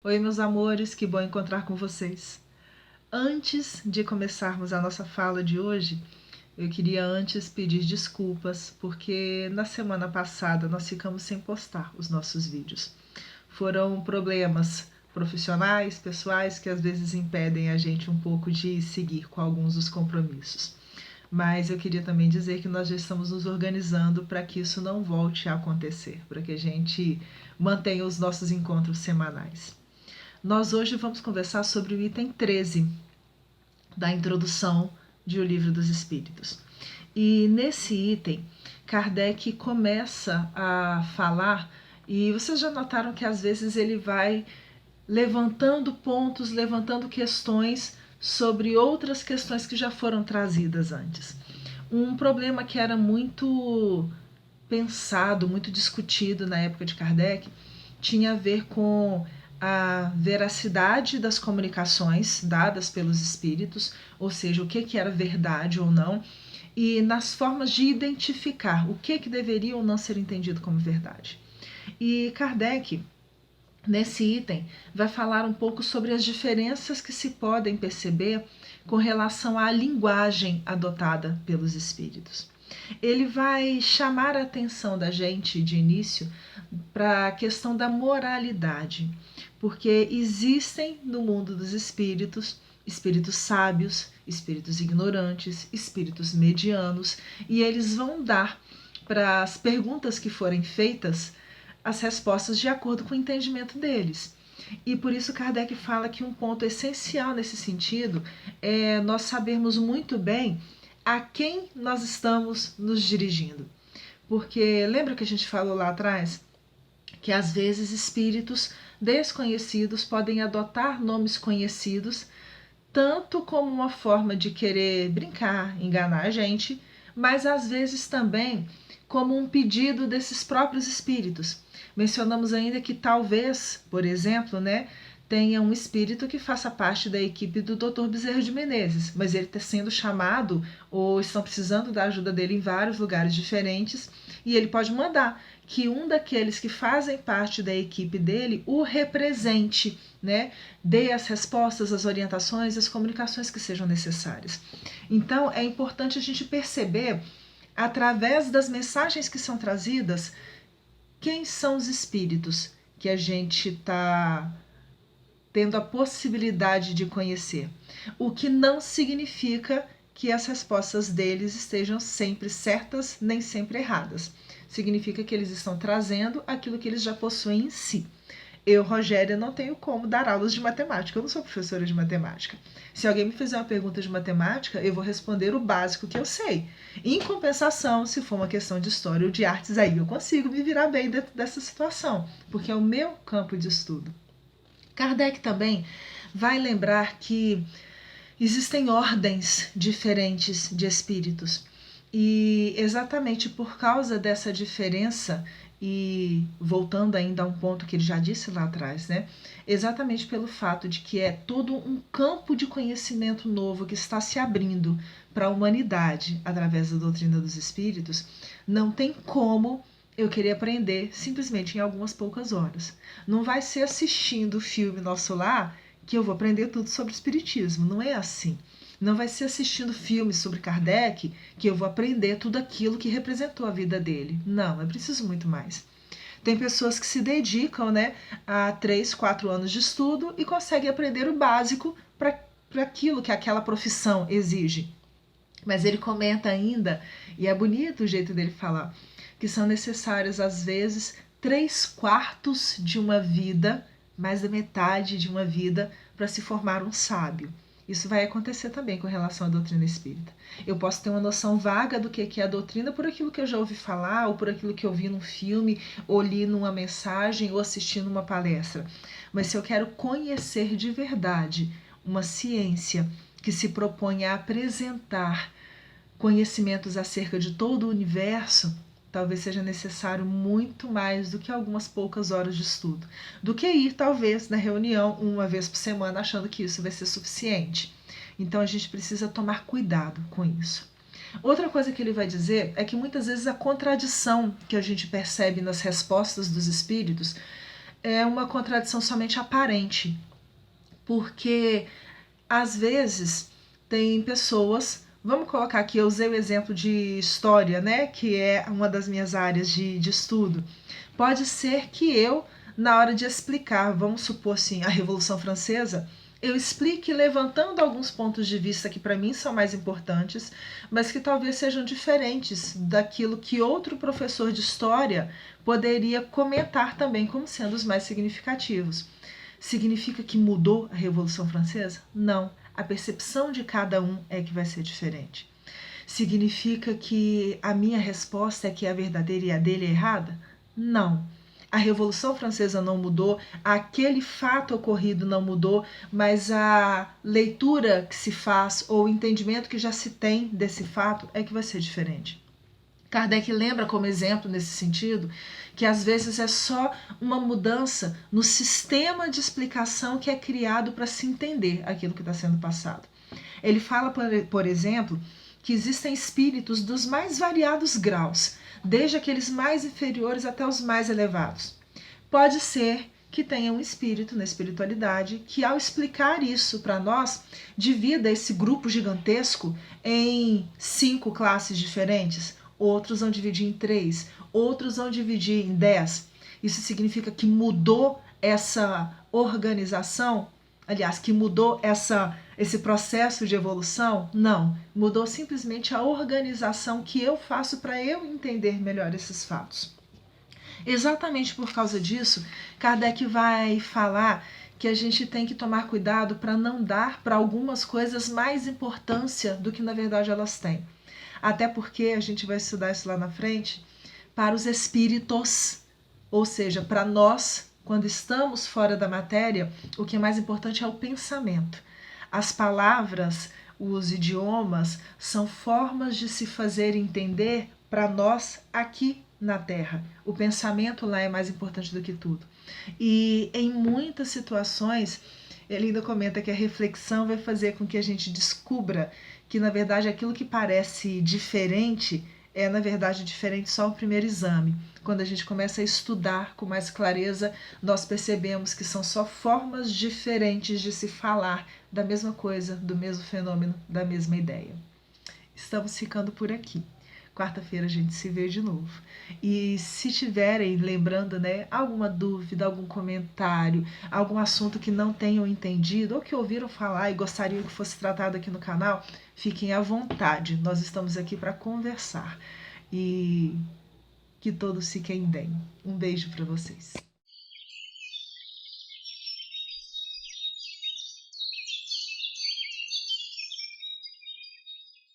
Oi, meus amores, que bom encontrar com vocês. Antes de começarmos a nossa fala de hoje, eu queria antes pedir desculpas, porque na semana passada nós ficamos sem postar os nossos vídeos. Foram problemas profissionais, pessoais, que às vezes impedem a gente um pouco de seguir com alguns dos compromissos. Mas eu queria também dizer que nós já estamos nos organizando para que isso não volte a acontecer, para que a gente mantenha os nossos encontros semanais. Nós hoje vamos conversar sobre o item 13 da introdução de O Livro dos Espíritos. E nesse item, Kardec começa a falar, e vocês já notaram que às vezes ele vai levantando pontos, levantando questões sobre outras questões que já foram trazidas antes. Um problema que era muito pensado, muito discutido na época de Kardec, tinha a ver com a veracidade das comunicações dadas pelos espíritos, ou seja, o que era verdade ou não, e nas formas de identificar o que deveria ou não ser entendido como verdade. E Kardec, nesse item, vai falar um pouco sobre as diferenças que se podem perceber com relação à linguagem adotada pelos espíritos. Ele vai chamar a atenção da gente de início para a questão da moralidade, porque existem no mundo dos espíritos espíritos sábios, espíritos ignorantes, espíritos medianos, e eles vão dar para as perguntas que forem feitas as respostas de acordo com o entendimento deles. E por isso Kardec fala que um ponto essencial nesse sentido é nós sabermos muito bem a quem nós estamos nos dirigindo. Porque lembra que a gente falou lá atrás que às vezes espíritos desconhecidos podem adotar nomes conhecidos, tanto como uma forma de querer brincar, enganar a gente, mas às vezes também como um pedido desses próprios espíritos. Mencionamos ainda que talvez, por exemplo, tenha um espírito que faça parte da equipe do Dr. Bezerra de Menezes, mas ele está sendo chamado ou estão precisando da ajuda dele em vários lugares diferentes, e ele pode mandar que um daqueles que fazem parte da equipe dele o represente, dê as respostas, as orientações, as comunicações que sejam necessárias. Então é importante a gente perceber, através das mensagens que são trazidas, quem são os espíritos que a gente está tendo a possibilidade de conhecer. O que não significa que as respostas deles estejam sempre certas, nem sempre erradas. Significa que eles estão trazendo aquilo que eles já possuem em si. Eu, Rogéria, não tenho como dar aulas de matemática, eu não sou professora de matemática. Se alguém me fizer uma pergunta de matemática, eu vou responder o básico que eu sei. Em compensação, se for uma questão de história ou de artes, aí eu consigo me virar bem dentro dessa situação, porque é o meu campo de estudo. Kardec também vai lembrar que existem ordens diferentes de espíritos, e exatamente por causa dessa diferença, e voltando ainda a um ponto que ele já disse lá atrás, exatamente pelo fato de que é todo um campo de conhecimento novo que está se abrindo para a humanidade através da doutrina dos espíritos, não tem como eu queria aprender simplesmente em algumas poucas horas. Não vai ser assistindo o filme Nosso Lar que eu vou aprender tudo sobre espiritismo, não é assim. Não vai ser assistindo filmes sobre Kardec que eu vou aprender tudo aquilo que representou a vida dele. Não, é preciso muito mais. Tem pessoas que se dedicam a 3, 4 anos de estudo e conseguem aprender o básico para aquilo que aquela profissão exige. Mas ele comenta ainda, e é bonito o jeito dele falar, que são necessários às vezes 3/4 de uma vida, mais da metade de uma vida, para se formar um sábio. Isso vai acontecer também com relação à doutrina espírita. Eu posso ter uma noção vaga do que é a doutrina por aquilo que eu já ouvi falar, ou por aquilo que eu vi num filme, ou li numa mensagem, ou assisti numa palestra. Mas se eu quero conhecer de verdade uma ciência que se propõe a apresentar conhecimentos acerca de todo o universo, talvez seja necessário muito mais do que algumas poucas horas de estudo, do que ir talvez na reunião uma vez por semana achando que isso vai ser suficiente. Então a gente precisa tomar cuidado com isso. Outra coisa que ele vai dizer é que muitas vezes a contradição que a gente percebe nas respostas dos espíritos é uma contradição somente aparente, porque às vezes tem pessoas, vamos colocar aqui, eu usei o exemplo de história, né, que é uma das minhas áreas de estudo. Pode ser que eu, na hora de explicar, vamos supor assim, a Revolução Francesa, eu explique levantando alguns pontos de vista que para mim são mais importantes, mas que talvez sejam diferentes daquilo que outro professor de história poderia comentar também como sendo os mais significativos. Significa que mudou a Revolução Francesa? Não. A percepção de cada um é que vai ser diferente. Significa que a minha resposta é que é a verdadeira e a dele é errada? Não. A Revolução Francesa não mudou, aquele fato ocorrido não mudou, mas a leitura que se faz ou o entendimento que já se tem desse fato é que vai ser diferente. Kardec lembra como exemplo nesse sentido que às vezes é só uma mudança no sistema de explicação que é criado para se entender aquilo que está sendo passado. Ele fala, por exemplo, que existem espíritos dos mais variados graus, desde aqueles mais inferiores até os mais elevados. Pode ser que tenha um espírito na espiritualidade que, ao explicar isso para nós, divida esse grupo gigantesco em 5 classes diferentes. Outros vão dividir em 3, outros vão dividir em 10. Isso significa que mudou essa organização, aliás, que mudou esse processo de evolução? Não, mudou simplesmente a organização que eu faço para eu entender melhor esses fatos. Exatamente por causa disso, Kardec vai falar que a gente tem que tomar cuidado para não dar para algumas coisas mais importância do que na verdade elas têm. Até porque a gente vai estudar isso lá na frente, para os espíritos, ou seja, para nós, quando estamos fora da matéria, o que é mais importante é o pensamento. As palavras, os idiomas, são formas de se fazer entender para nós aqui na Terra. O pensamento lá é mais importante do que tudo. E em muitas situações, ele ainda comenta que a reflexão vai fazer com que a gente descubra que, na verdade, aquilo que parece diferente é, na verdade, diferente só o primeiro exame. Quando a gente começa a estudar com mais clareza, nós percebemos que são só formas diferentes de se falar da mesma coisa, do mesmo fenômeno, da mesma ideia. Estamos ficando por aqui. Quarta-feira a gente se vê de novo. E se tiverem, lembrando, né, alguma dúvida, algum comentário, algum assunto que não tenham entendido ou que ouviram falar e gostariam que fosse tratado aqui no canal, fiquem à vontade. Nós estamos aqui para conversar. E que todos fiquem bem. Um beijo para vocês.